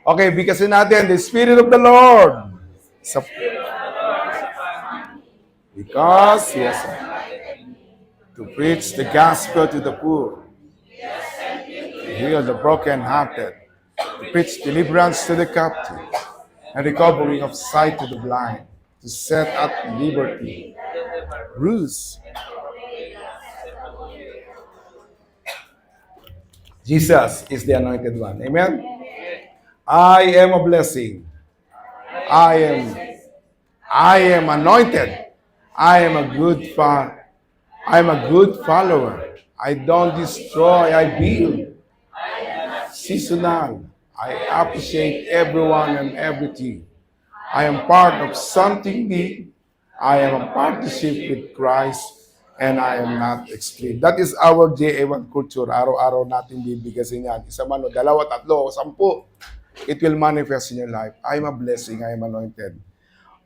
Okay, bigkasin natin, the Spirit of the Lord. Sa, because He has to preach the gospel to the poor, to heal the brokenhearted, to preach deliverance to the captive, and recovery of sight to the blind, to set at liberty Bruce. Jesus is the anointed one. Amen? I am a blessing. I am I am anointed. I am a good I am a good follower. I don't destroy, I build. Seasonal. I appreciate everyone and everything. I am part of something big. I am a partnership with Christ and I am not extreme. That is our JA1 culture. Araw-araw natin bibigasin yan. Isa man o dalawa, tatlo, o 10. It will manifest in your life. I am a blessing. I am anointed.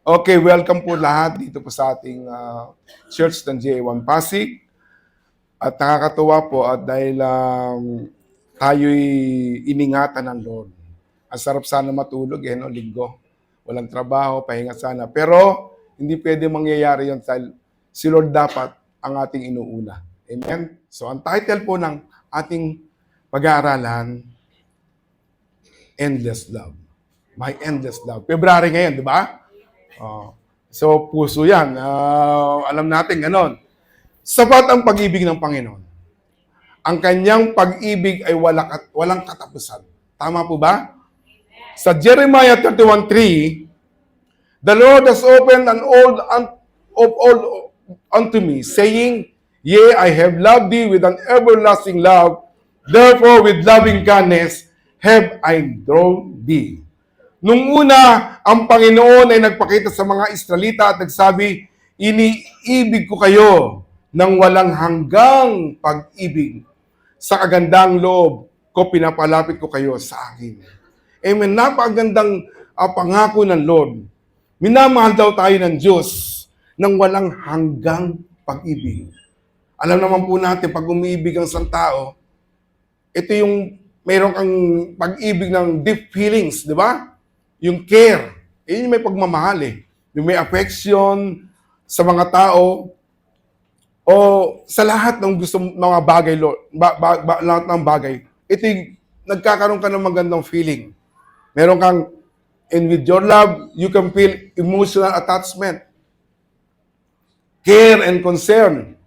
Okay, welcome po lahat dito po sa ating church ng JA1 Pasig. At nakakatuwa po at dahil tayo'y iningatan ng Lord. Ang sarap sana matulog, no, linggo. Walang trabaho, pahinga sana. Pero hindi pwede mangyayari yun dahil si Lord dapat ang ating inuuna. Amen? So ang title po ng ating pag-aaralan, Endless Love. My Endless Love. February ngayon, di ba? So puso yan. Alam natin ganon. Sapat ang pag-ibig ng Panginoon. Ang kanyang pag-ibig ay walang katapusan. Tama po ba? Sa Jeremiah 31:3, the Lord has opened an old unto me, saying, Yea, I have loved thee with an everlasting love, therefore with loving kindness have I drawn thee. Nung una, ang Panginoon ay nagpakita sa mga Israelita at nagsabi, iniibig ko kayo ng walang hanggang pag-ibig. Sa kagandang loob ko, pinapalapit ko kayo sa akin. Amen. Napakagandang pangako ng Lord. Minamahal daw tayo ng Diyos ng walang hanggang pag-ibig. Alam naman po natin, pag umiibig ang isang tao, ito yung mayroon kang pag-ibig ng deep feelings, di ba? Yung care. Yung may pagmamahal eh. Yung may affection sa mga tao o sa lahat ng gusto mga bagay, Lord, lahat ng bagay. Ito yung nagkakaroon ka ng magandang feeling. Meron kang, and with your love, you can feel emotional attachment, care and concern.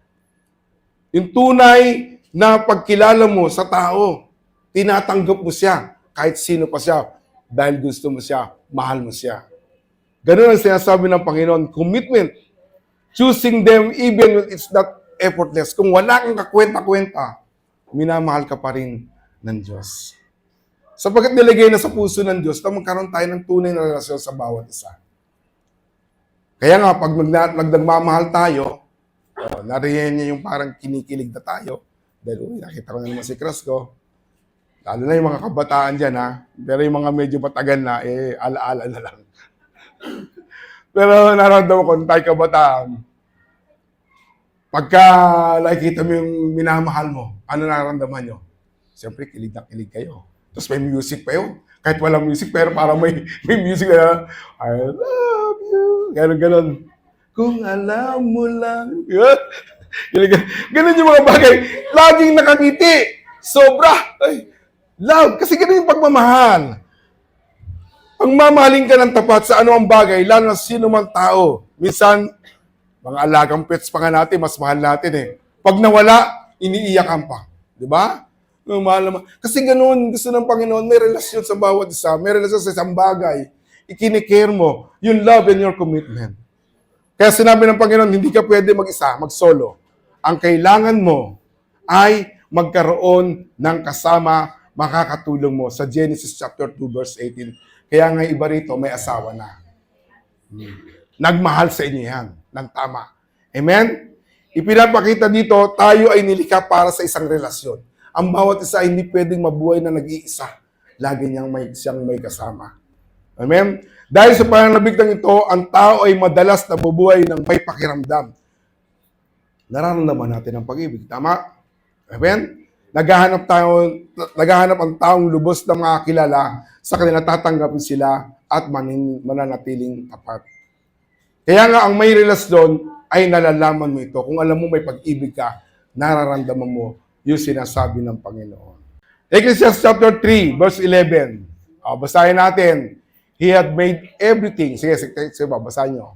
Yung tunay na pagkilala mo sa tao, tinatanggap mo siya, kahit sino pa siya, dahil gusto mo siya, mahal mo siya. Ganun ang sinasabi ng Panginoon, commitment. Choosing them even when it's not effortless. Kung wala kang kakwenta-kwenta, minamahal ka pa rin ng Diyos. Sapagkat nilagay na sa puso ng Diyos na magkaroon tayo ng tunay na relasyon sa bawat isa. Kaya nga, pag nagmamahal tayo, nariyan niya yung parang kinikilig na tayo. Dahil, nakita ko na naman si Crush ko. Lalo na yung mga kabataan dyan, ha? Pero yung mga medyo matagal na, alaala na lang. Pero nararamdaman ko, tayo kabataan, pagka nakikita mo yung minamahal mo, ano nararamdaman nyo? Siyempre, kilig na kilig kayo. Tapos may music pa yun. Kahit walang music, pero parang may music na, I love you. Ganon. Kung alam mo lang. Ganon yung mga bagay. Laging nakangiti. Sobra. Ay, love. Kasi ganon yung pagmamahal. Ang mamahalin ka ng tapat sa ano ang bagay, lalo na sino man tao. Minsan, mga alagang pets pa nga natin, mas mahal natin eh. Pag nawala, iniiyakan pa. Di ba? Mahal naman. Kasi ganoon, gusto ng Panginoon, may relasyon sa bawat isa, may relasyon sa isang bagay. Ikinikare mo, yung love and your commitment. Kaya sinabi ng Panginoon, hindi ka pwede mag-isa, mag-solo. Ang kailangan mo ay magkaroon ng kasama makakatulong mo sa Genesis chapter 2 verse 18. Kaya nga iba rito, may asawa na. Nagmahal sa inyo yan, ng tama. Amen? Ipinapakita dito, tayo ay nilikha para sa isang relasyon. Ang bawat isa ay hindi pwedeng mabuhay na nag-iisa. Lagi siyang may kasama. Amen? Dahil sa pananabik ng ito, ang tao ay madalas nabubuhay ng may pakiramdam. Nararamdaman natin ang pag-ibig. Tama? Amen? Naghahanap ang taong lubos na mga kilala sa kanila, tatanggapin sila at mananatiling tapat. Kaya nga ang may relasyon ay nalalaman mo ito. Kung alam mo may pag-ibig ka, nararamdaman mo yung sinasabi ng Panginoon. Ecclesiastes chapter 3, verse 11. Basahin natin. He had made everything. Sige, basahin nyo.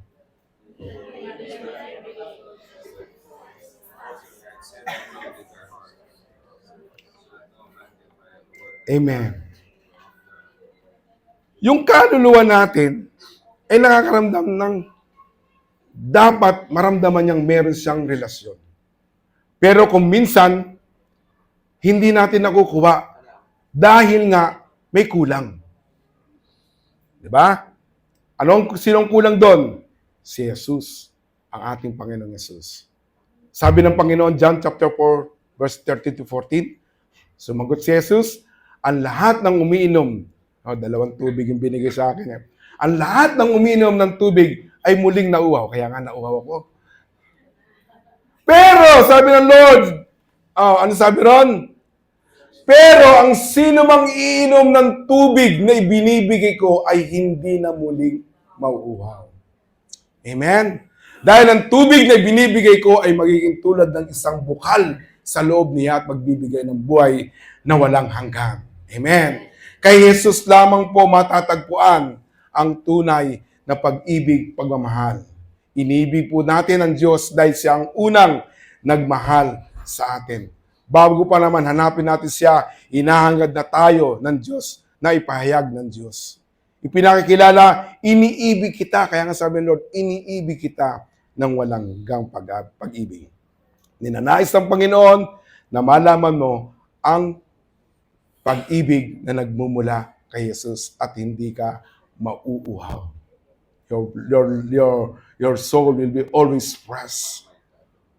Amen. Yung kaluluwa natin ay nakakaramdam ng dapat maramdaman niyang meron siyang relasyon. Pero kung minsan, hindi natin nakukuha dahil nga may kulang. Diba? Sinong kulang doon? Si Jesus, ang ating Panginoong Jesus. Sabi ng Panginoon, John chapter 4, verse 13 to 14, sumagot si Jesus, ang lahat ng umiinom, dalawang tubig yung binigay sa akin. Ang lahat ng umiinom ng tubig ay muling nauhaw. Kaya nga nauhaw ako. Pero, sabi ng Lord, ano sabi ron? Pero ang sino mang iinom ng tubig na ibinibigay ko ay hindi na muling mauuhaw. Amen? Dahil ang tubig na ibinibigay ko ay magiging tulad ng isang bukal sa loob niya at magbibigay ng buhay na walang hanggan. Amen? Kay Jesus lamang po matatagpuan ang tunay na pag-ibig, pagmamahal. Inibig po natin ang Diyos dahil siya ang unang nagmahal sa atin. Bago pa naman hanapin natin siya, inahangad na tayo ng Diyos na ipahayag ng Diyos. Ipinakikilala, iniibig kita. Kaya nga sabi ng Lord, iniibig kita ng walang hanggang pag-ibig. Ninanais ng Panginoon na malaman mo ang pag-ibig na nagmumula kay Jesus at hindi ka mauuhaw. Your soul will be always fresh.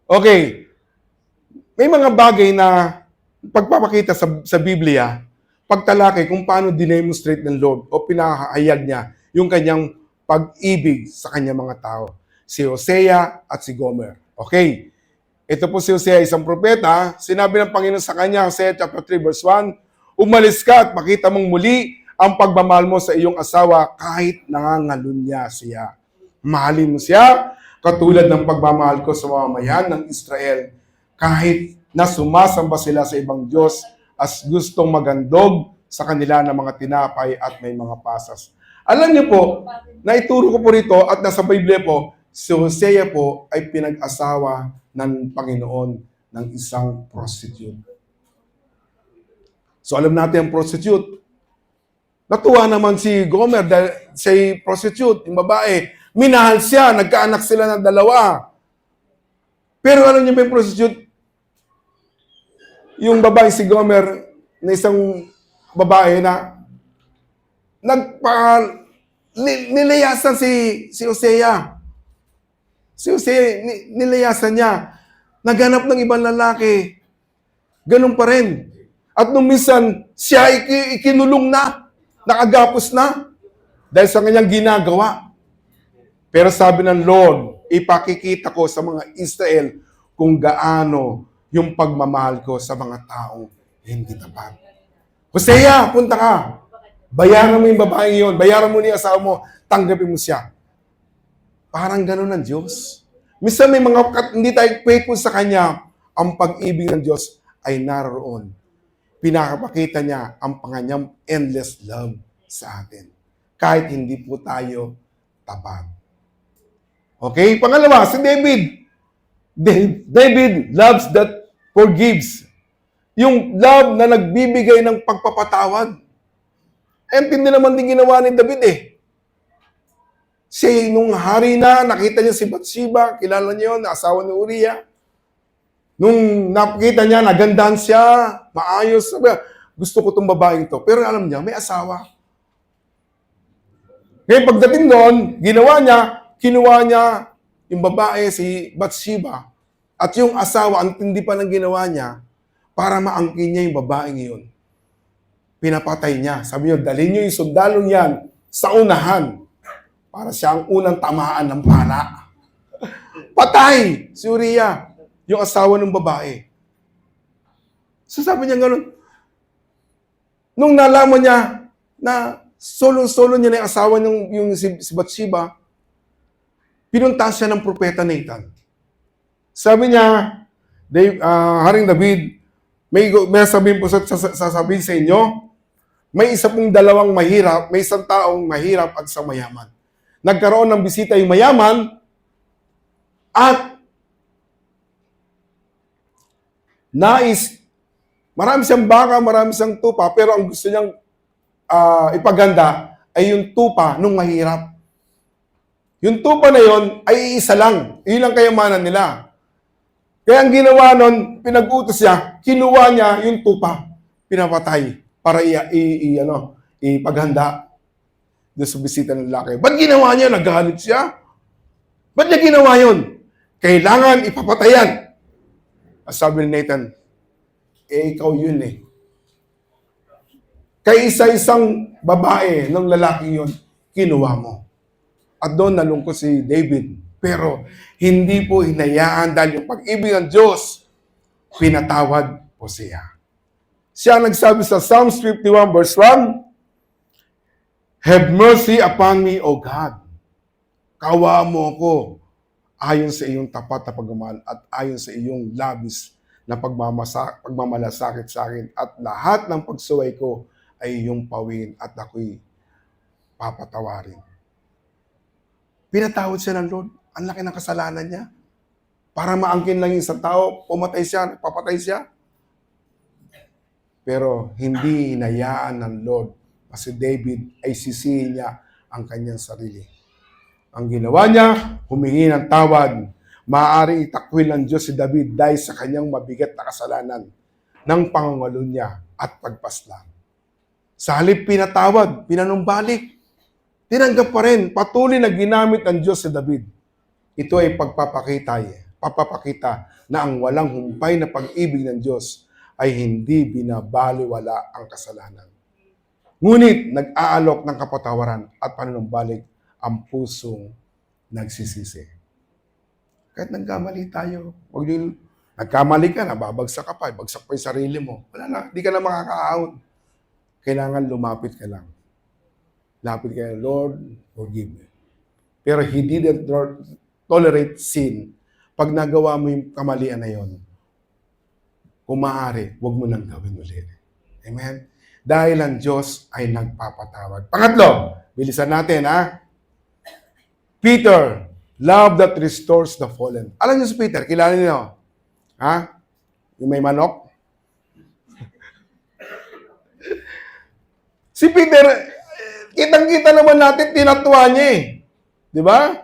Okay. May mga bagay na pagpapakita sa Biblia, pagtalakay kung paano dinemonstrate ng Lord o pinahayag niya yung kanyang pag-ibig sa kanyang mga tao. Si Hosea at si Gomer. Okay. Ito po si Hosea, isang propeta. Sinabi ng Panginoon sa kanya, Hosea chapter 3 verse 1, umalis ka at makita mong muli ang pagmamahal mo sa iyong asawa kahit nangangalunya siya. Mahalin mo siya katulad ng pagmamahal ko sa mamamayan ng Israel kahit na sumasamba sila sa ibang Diyos as gustong magandog sa kanila ng mga tinapay at may mga pasas. Alam niyo po, naituro ko po rito at nasa Biblia po, si Hosea po ay pinag-asawa ng Panginoon ng isang prostitute. So alam natin ang prostitute. Natuwa naman si Gomer dahil siya prostitute, yung babae. Minahal siya, nagkaanak sila ng dalawa. Pero alam niyo ba yung prostitute? Yung babae si Gomer na isang babae na nilayasan si Hosea. Si Hosea, nilayasan niya. Naghanap ng ibang lalaki. Ganun pa rin. At nung minsan, siya ikinulong na. Nakagapos na. Dahil sa kanyang ginagawa. Pero sabi ng Lord, ipakikita ko sa mga Israel kung gaano yung pagmamahal ko sa mga taong hindi tapat. Hosea, punta ka. Bayaran mo yung babae yun. Bayaran mo niya asawa mo. Tanggapin mo siya. Parang gano'n ang Diyos. Minsan may mga hindi tayo faithful sa Kanya. Ang pag-ibig ng Diyos ay naroon. Pinakapakita niya ang kanyang endless love sa atin. Kahit hindi po tayo tapat. Okay? Pangalawa, si David. David loves that forgives. Yung love na nagbibigay ng pagpapatawad. Hindi naman din ginawa ni David eh. Nung hari na, nakita niya si Bathsheba, kilala niya yun, asawa ni Uriah. Nung nakita niya, nagandahan siya, maayos, sabi, gusto ko itong babaeng to. Pero alam niya, may asawa. Ngayon pagdating doon, kinuha niya yung babae, si Bathsheba, at yung asawa, ang tindi pa ng ginawa niya, para maangkin niya yung babaeng yun. Pinapatay niya. Sabi niyo, dalhin niyo yung sundalong yan sa unahan para siya ang unang tamaan ng pala. Patay si Uriah, yung asawa ng babae. So sabi niya gano'n, nung nalaman niya, na solo-solo niya na yung asawa yung si Bathsheba, pinuntahan siya ng propeta Nathan. Sabi niya, Haring David, may sabihin po sasabihin sa inyo, may isa pong dalawang mahirap, may isang taong mahirap at isang mayaman. Nagkaroon ng bisita yung mayaman at marami siyang baka, marami siyang tupa, pero ang gusto niyang ipaganda ay yung tupa nung mahirap. Yung tupa na yon ay isa lang. Yun lang kayamanan nila. Kaya ang ginawa nun, pinag-utos siya, kinuha niya yung tupa, pinapatay para ipaghanda doon sa bisita ng lalaki. Ba't ginawa niya? Nagalit siya. Ba't niya ginawa yun? Kailangan ipapatayan. Sabi ni Nathan, ikaw yun eh. Kay isa-isang babae ng lalaki yun, kinuha mo. At doon nalungkot si David. Pero hindi po hinayaan dahil yung pag-ibig ng Diyos, pinatawad po siya. Siya nagsabi sa Psalms 51 verse 1, have mercy upon me, O God. Kawa mo ko ayon sa iyong tapat na pagmamahal at ayon sa iyong labis na pagmamalasakit sa akin at lahat ng pagsuway ko ay iyong pawin at ako'y papatawarin. Pinatawad siya ng Lord. Ang laki ng kasalanan niya. Para maangkin lang yung isang tao, pumatay siya, papatay siya. Pero hindi hinayaan ng Lord na si David ay sisihin niya ang kanyang sarili. Ang ginawa niya, humingi ng tawad. Maaaring itakwil ng Diyos si David dahil sa kanyang mabigat na kasalanan ng pangungalo niya at pagpaslang. Sa halip pinatawad, pinanumbalik. Tinanggap pa rin, patuloy na ginamit ng Diyos si David. Ito ay papapakita na ang walang humpay na pag-ibig ng Diyos ay hindi binabaliwala ang kasalanan. Ngunit nag-aalok ng kapatawaran at panunumbalik ang pusong nagsisisi. Kahit nagkamali tayo, nagkamali ka na, babagsak ka pa, bagsak pa yung sarili mo. Wala na, hindi ka na makakaahon. Kailangan lumapit ka lang. Lapit ka, Lord, forgive me. Pero He didn't tolerate sin. Pag nagawa mo yung kamalian na yon, kung maaari, huwag mo nang gawin ulit. Amen? Dahil ang Diyos ay nagpapatawad. Pangatlo, bilisan natin, ha? Peter, love that restores the fallen. Alam niyo si Peter, kilala niyo? Ha? Yung may manok? Si Peter, kitang-kita naman natin, tinatuwa niya eh. Di ba?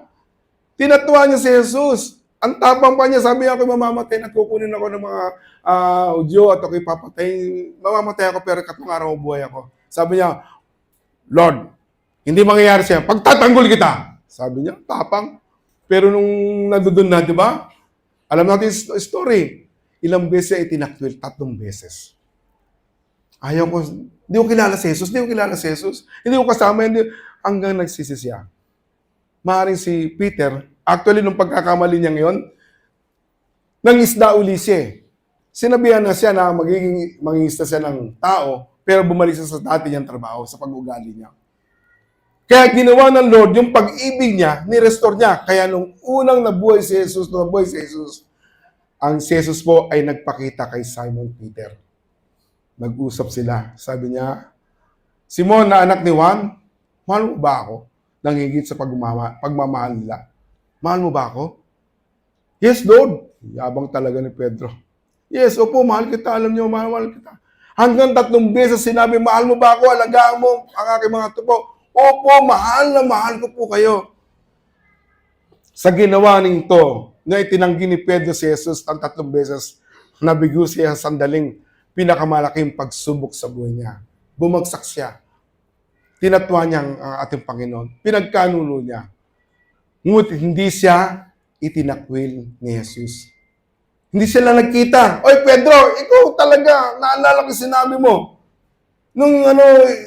Tinatuwa niya si Jesus. Ang tapang pa niya, sabi niya, ako'y mamamatay, nagkukunin ako ng mga Hudyo at ako'y papatay. Mamamatay ako pero katong araw buhay ako. Sabi niya, Lord, hindi mangyayari siya. Pagtatanggol kita. Sabi niya, tapang. Pero nung nandoon na, di ba? Alam natin yung story. Ilang beses ay tinakwil? 3 beses. Ayaw ko, hindi ko kilala si Jesus, hindi ko kasama, hanggang nagsisi siya. Maaaring si Peter, actually, nung pagkakamali niya ngayon, nangisda uli siya. Sinabihan na siya na mangingisda siya ng tao, pero bumalik siya sa dati niyang trabaho, sa pag-ugali niya. Kaya ginawa ng Lord, yung pag-ibig niya, ni-restore niya. Kaya nung unang nabuhay si Jesus, ang si Jesus po ay nagpakita kay Simon Peter. Nag-usap sila. Sabi niya, Simon na anak ni Juan, mahal mo ba ako? Nang higit sa pagmamahal nila. Mahal mo ba ako? Yes, Lord. Yabang talaga ni Pedro. Yes, opo, mahal kita. Alam niyo, mahal kita. Hanggang 3 beses sinabi, mahal mo ba ako? Alagaan mo ang aking mga tupo. Opo, mahal na mahal ko po kayo. Sa ginawa nito, na itinanggi ni Pedro si Jesus ang 3 beses, nabigo siya sa sandaling pinakamalaking pagsubok sa buhay niya. Bumagsak siya. Tinatwa niya ang ating Panginoon. Pinagkanulo niya. Ngunit hindi siya itinakwil ni Jesus. Hindi sila nagkita. Oy Pedro, ikaw talaga, naalala ko sinabi mo. Nung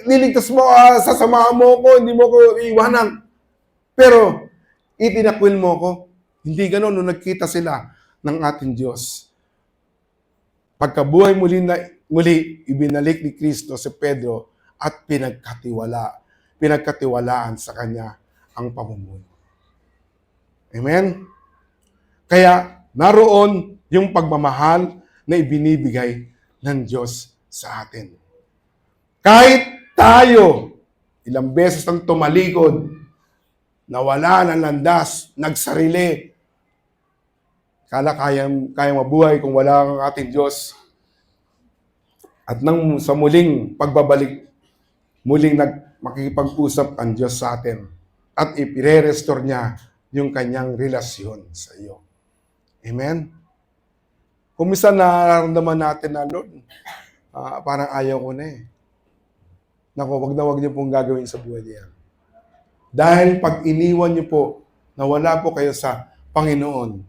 liligtas mo, sasamahan mo ko, hindi mo ko iiwanan. Pero, itinakwil mo ko. Hindi gano'n nung nagkita sila ng ating Diyos. Pagkabuhay muli, ibinalik ni Kristo si Pedro at pinagkatiwalaan sa Kanya ang pamumuno. Amen? Kaya naroon yung pagmamahal na ibinibigay ng Diyos sa atin. Kahit tayo, ilang beses nang tumalikod, nawala ng landas, nagsarili, kala kayang mabuhay kung wala ang ating Diyos. At sa muling pagbabalik, muling makikipag-usap ang Diyos sa atin at ipire-restore niya yung kanyang relasyon sa iyo. Amen? Kung minsan nararamdaman natin na, Lord, parang ayaw ko na eh. Naku, wag niyo pong gagawin sa buhay niya. Dahil pag iniwan niyo po na wala po kayo sa Panginoon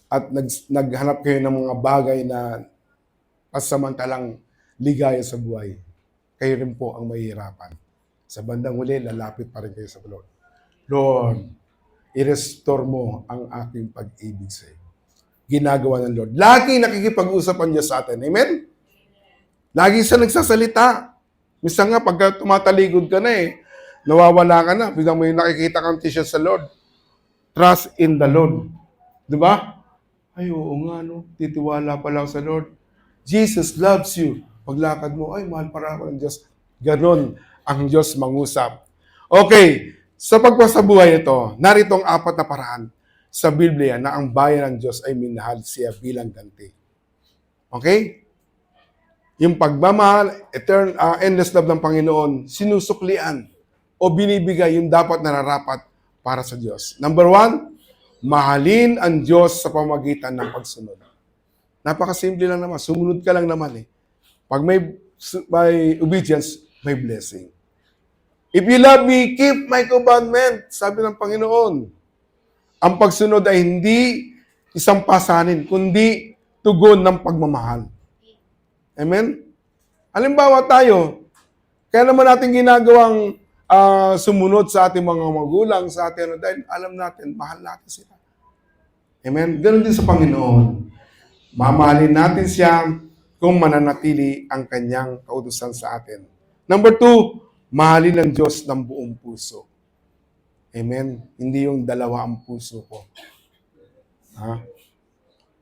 at naghanap kayo ng mga bagay na pasamantalang ligaya sa buhay, kayo rin po ang mahihirapan. Sa bandang huli, lalapit pa rin kayo sa Lord. Lord, i-restore mo ang aking pag-ibig sa iyo. Ginagawa ng Lord. Lagi nakikipag-usap ang Diyos sa atin. Amen? Lagi siya nagsasalita. Minsan nga, pagka tumataligod ka na nawawala ka na. Biglang may nakikita kang t-shirt sa Lord. Trust in the Lord. Diba? Ay, oo nga, no? Titiwala pala ako sa Lord. Jesus loves you. Paglakad mo, ay, mahal para ako ng Diyos. Ganon ang Diyos mangusap. Okay, sa pagpasabuhay ito, narito ang 4 na paraan sa Biblia na ang bayan ng Diyos ay minahal siya bilang ganti. Okay? Yung pagmamahal, endless love ng Panginoon, sinusuklian o binibigay yung dapat nararapat para sa Diyos. Number 1, mahalin ang Diyos sa pamamagitan ng pagsunod. Napakasimple lang naman. Sumunod ka lang naman eh. Pag may obedience, may blessing. If you love me, keep my commandment, sabi ng Panginoon. Ang pagsunod ay hindi isang pasanin, kundi tugon ng pagmamahal. Amen? Halimbawa tayo, kaya naman natin ginagawang sumunod sa ating mga magulang, sa ating dahil alam natin, mahal natin sila. Amen? Ganon din sa Panginoon. Mamahalin natin siya kung mananatili ang kanyang kautusan sa atin. Number 2, mahalin ng Diyos ng buong puso. Amen? Hindi yung dalawa ang puso ko.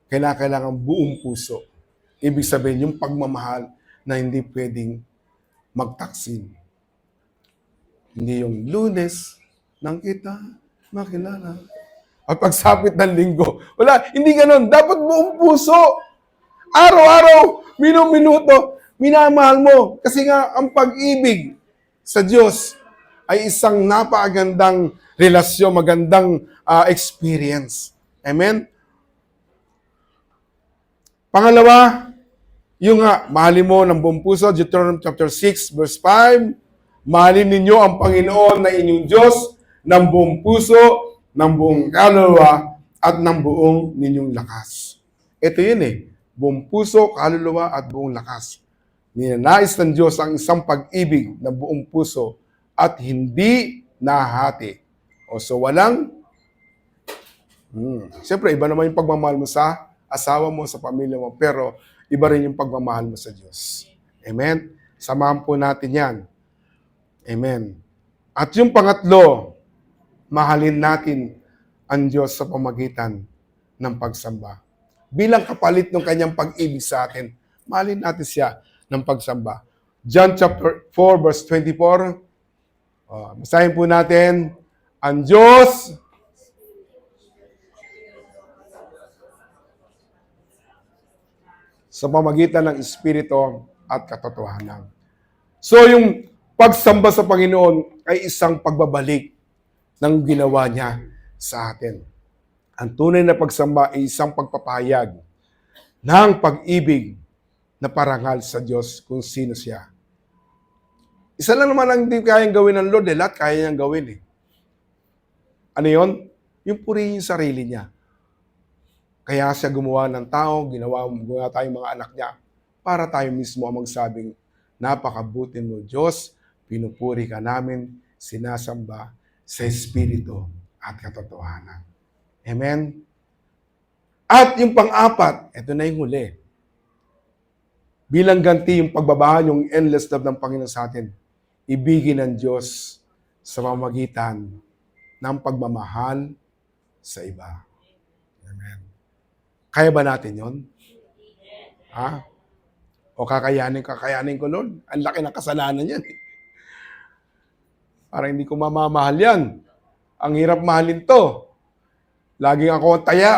Kailangan buong puso. Ibig sabihin, yung pagmamahal na hindi pwedeng magtaksin. Hindi yung Lunes, nang kita, makilala. At pagsapit ng Linggo. Wala, hindi ganun. Dapat buong puso. Araw-araw, minuto, minamahal mo. Kasi nga, ang pag-ibig sa Diyos ay isang napakagandang relasyon, magandang experience. Amen? Pangalawa, yung mahalin mo ng buong puso, Deuteronomy chapter 6, verse 5, mahalin ninyo ang Panginoon na inyong Diyos ng buong puso, ng buong kaluluwa, at ng buong ninyong lakas. Ito yun buong puso, kaluluwa, at buong lakas. Ninanais ng Diyos ang isang pag-ibig ng buong puso at hindi nahati. So walang, siyempre iba naman yung pagmamahal mo sa asawa mo, sa pamilya mo, pero iba rin yung pagmamahal mo sa Diyos. Amen? Samahan po natin yan. Amen. At yung pangatlo, mahalin natin ang Diyos sa pamagitan ng pagsamba. Bilang kapalit ng kanyang pag-ibig sa atin, mahalin natin siya ng pagsamba. John chapter 4, verse 24, basahin po natin, ang Diyos sa pamagitan ng Espiritu at katotohanan. So yung pagsamba sa Panginoon ay isang pagbabalik ng ginawa niya sa atin. Ang tunay na pagsamba ay isang pagpapahayag ng pag-ibig na parangal sa Diyos kung sino siya. Isa lang naman ang hindi kayang gawin ng Lord, lahat kaya niyang gawin Ano yon? Yung purihin yung sarili niya. Kaya siya gumawa ng tao, gumawa tayong mga anak niya, para tayo mismo ang magsabing, napakabuti mo, Diyos, pinupuri ka namin, sinasamba sa Espiritu at katotohanan. Amen? At yung pang-apat, ito na yung huli. Bilang ganti yung pagbabahan, yung endless love ng Panginoon sa atin, ibigin ng Diyos sa pamamagitan ng pagmamahal sa iba. Amen. Kaya ba natin yon? Ha? O kakayanin ko, Lord? Ang laki ng kasalanan yan. Parang hindi ko mamamahal yan. Ang hirap mahalin to. Laging ako ang taya.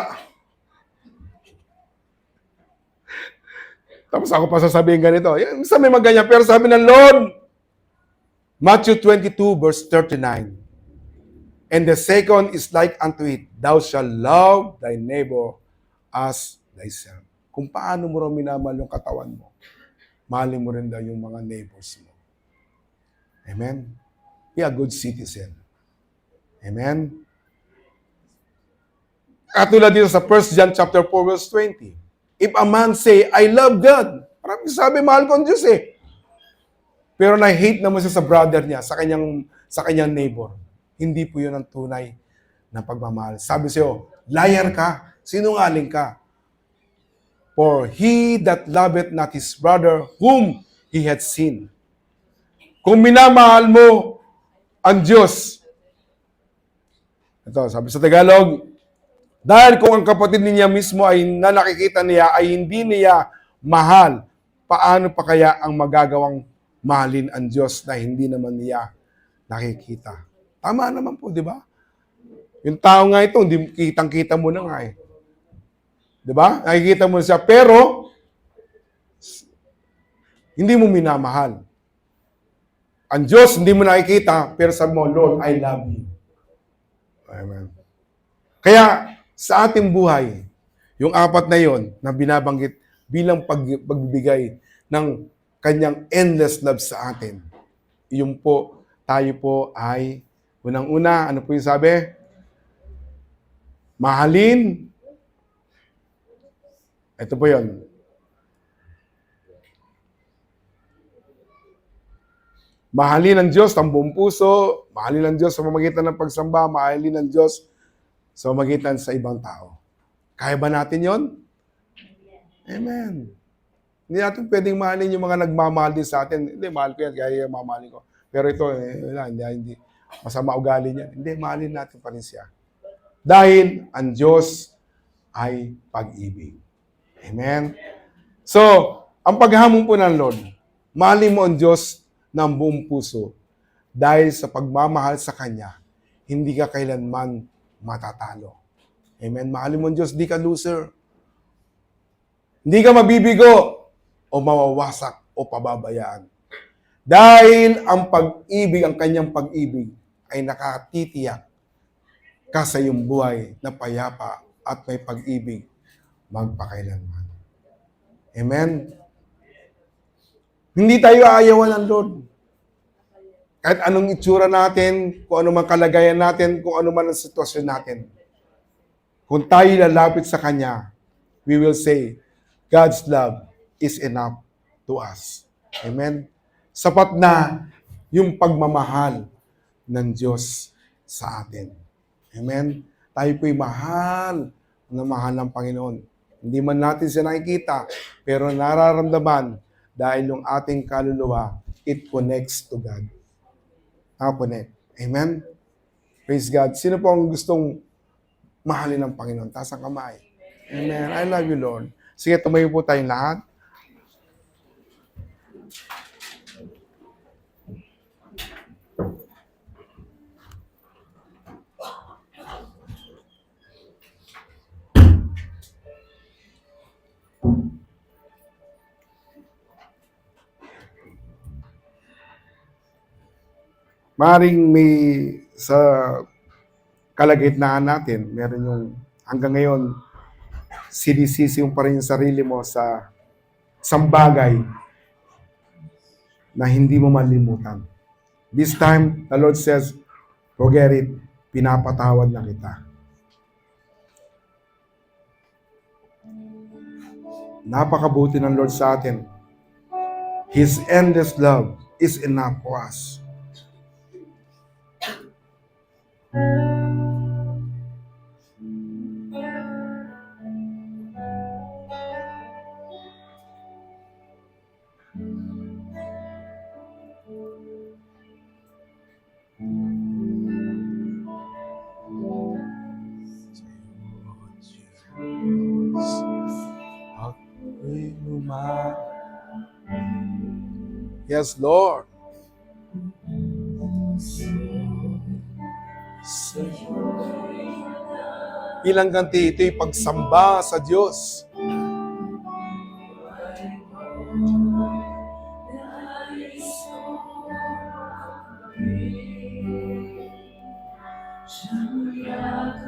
Tapos ako pa sasabihin ganito. Sa may maganyan. Pero sabi ng Lord, Matthew 22 verse 39. And the second is like unto it, thou shalt love thy neighbor as thyself. Kung paano mo raw minamahal yung katawan mo, mahalin mo rin daw yung mga neighbors mo. Amen? Be a good citizen. Amen? Katulad dito sa 1 John chapter 4 verse 20. If a man say, I love God, parang sabi, mahal ko ang Diyos eh. Pero na-hate naman siya sa brother niya, sa kanyang neighbor. Hindi po yun ang tunay na pagmamahal. Sabi sa'yo, liar ka, sinungaling ka. For he that loveth not his brother whom he hath seen. Kung minamahal mo ang Diyos, ito, sabi sa Tagalog, dahil kung ang kapatid niya mismo ay na nakikita niya ay hindi niya mahal, paano pa kaya ang magagawang mahalin ang Diyos na hindi naman niya nakikita? Tama naman po, di ba? Yung tao nga ito, hindi kitang-kita mo na nga eh. Di ba? Nakikita mo siya, pero hindi mo minamahal. Ang Diyos, hindi mo nakikita, pero sabi mo, Lord, I love you. Amen. Kaya, sa ating buhay, yung apat na yon na binabanggit bilang pagbibigay ng kanyang endless love sa atin, yung po, tayo po ay, unang-una, ano po yung sabi? Mahalin. Ito po yon. Mahalin ang Diyos ng buong puso, mahalin ang Diyos sa pamamagitan ng pagsamba, mahalin ang Diyos sa pamamagitan sa ibang tao. Kaya ba natin yon? Amen. Hindi natin pwedeng mahalin yung mga nagmamahal din sa atin. Hindi, mahal ko yan, kaya mamahalin ko. Pero ito, hindi. Masama ugali niya. Hindi, mahalin natin pa rin siya. Dahil ang Diyos ay pag-ibig. Amen? So, ang paghamon po ng Lord, mahalin mo ang Diyos ng buong puso. Dahil sa pagmamahal sa Kanya, hindi ka kailanman matatalo. Amen? Mahalin mo ang Diyos, di ka loser. Hindi ka mabibigo o mawawasak o pababayaan. Dahil ang pag-ibig, ang Kanyang pag-ibig ay nakatitiyak ka sa iyong buhay na payapa at may pag-ibig magpakailanman. Amen? Hindi tayo aayawan ng Lord. Kahit anong itsura natin, kung ano man kalagayan natin, kung ano man ang sitwasyon natin. Kung tayo lalapit sa Kanya, we will say, God's love is enough to us. Amen? Sapat na yung pagmamahal ng Diyos sa atin. Amen? Tayo po'y mahal na mahal ng Panginoon. Hindi man natin siya nakikita, pero nararamdaman dahil yung ating kaluluwa, it connects to God. Connect. Amen? Praise God. Sino po ang gustong mahalin ng Panginoon? Taas ang kamay. Amen. I love you, Lord. Sige, tumayo po tayong lahat. Maring may sa kalagitnaan natin, meron yung hanggang ngayon, sinisisi mo pa rin yung sarili mo sa isang bagay na hindi mo malimutan. This time, the Lord says, forget it, pinapatawad na kita. Napakabuti ng Lord sa atin. His endless love is enough for us. Yes, Lord. Ilang ganti ito'y pagsamba sa Diyos.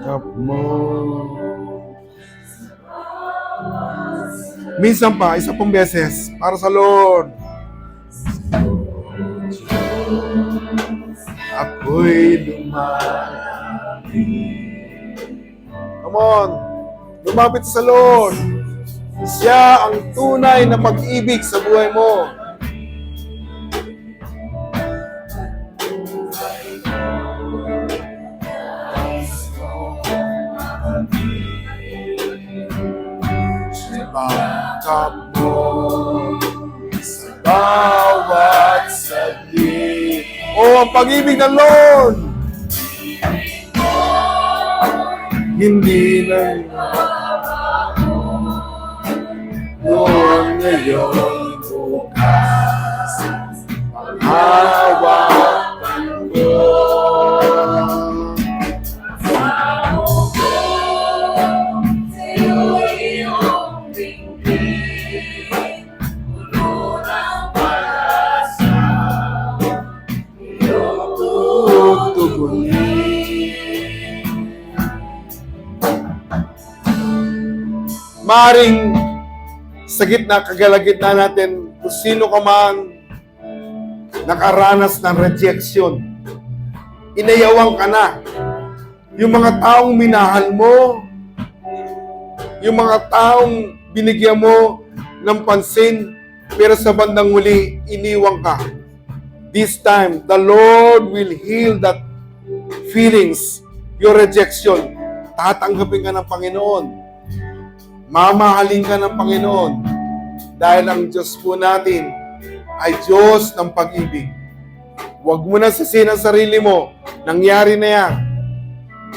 Kap mo. Minsan pa, isa pong beses, para sa Lord. Ako'y lumapit. Come on. Lumapit sa Lord. Siya ang tunay na pag-ibig sa buhay mo. Bangkap mo sa bawat saglit. Oh, ang pag-ibig ng Lord! Hindi lang noon, ngayon, bukas, panghawakan ko. Maring sa gitna, kagalagitna natin, kung sino ka man nakaranas ng rejection, inayawang ka na. Yung mga taong minahal mo, yung mga taong binigyan mo ng pansin, pero sa bandang huli, iniwang ka. This time, the Lord will heal that feelings, your rejection. Tatanggapin ka ng Panginoon. Mamahalin ka ng Panginoon dahil ang Diyos po natin ay Diyos ng pag-ibig. Huwag mo na sisihin ang sarili mo. Nangyari na yan.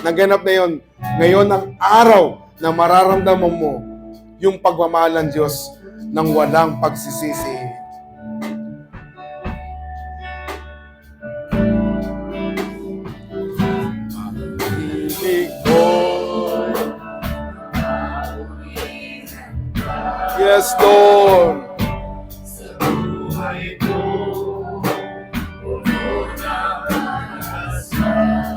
Naganap na yun. Ngayon ang araw na mararamdaman mo yung pagmamahal ng Diyos ng walang pagsisisi. Yes, Lord. Sa buhay ko, puno ng asal.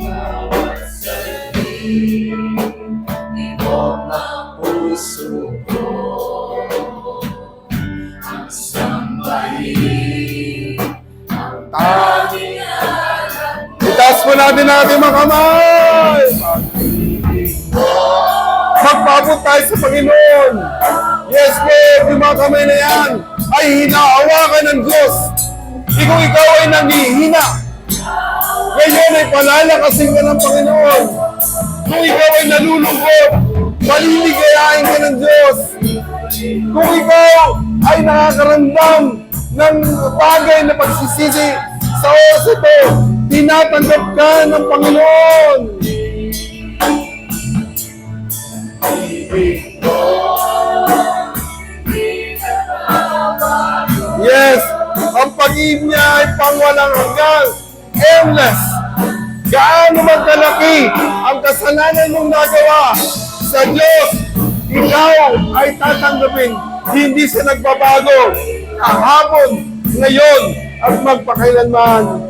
Bawat saglit, ibog ng puso ko. Ang sambahin, ang tanging alam ko. Itaas mo natin mga kamay. Magpabot tayo sa Panginoon. Yes, Lord, yung mga kamay na yan ay hinahawakan ng Diyos. Kung ikaw ay nanghihina, ngayon ay palalakasin ka ng Panginoon. Kung ikaw ay nalulungkot, paliligayahin ka ng Diyos. Kung ikaw ay nakakaramdam ng bagay na pagsisisi sa oras ito, tinatanggap ka ng Panginoon. Yes, ang pag-ibig niya ay pangwalang hanggan, endless. Gaano man kalaki ang kasalanan mong nagawa sa Diyos, ikaw ay tatanggapin. Hindi siya nagbabago. Kahapon, ngayon, at magpakailanman.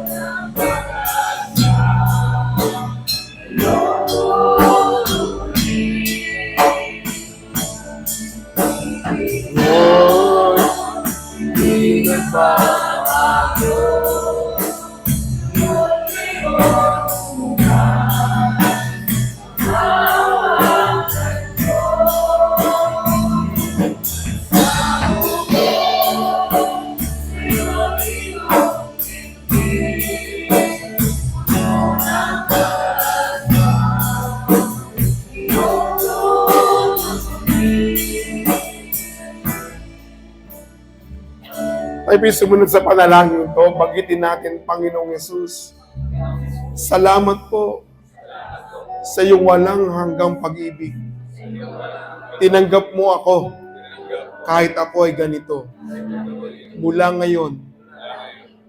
Tayo sumunod sa panalangin ito, bagitin natin, Panginoong Yesus. Salamat po sa iyong walang hanggang pag-ibig. Tinanggap mo ako kahit ako ay ganito. Mula ngayon,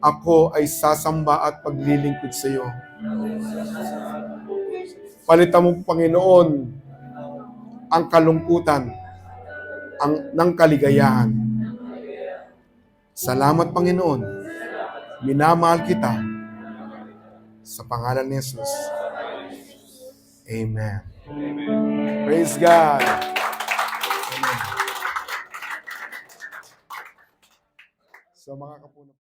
ako ay sasamba at paglilingkod sa iyo. Palitan mo, Panginoon, ang kalungkutan ng kaligayahan. Salamat, Panginoon. Minamahal kita. Sa pangalan ni Jesus. Amen. Praise God. Amen. So mga kapuno.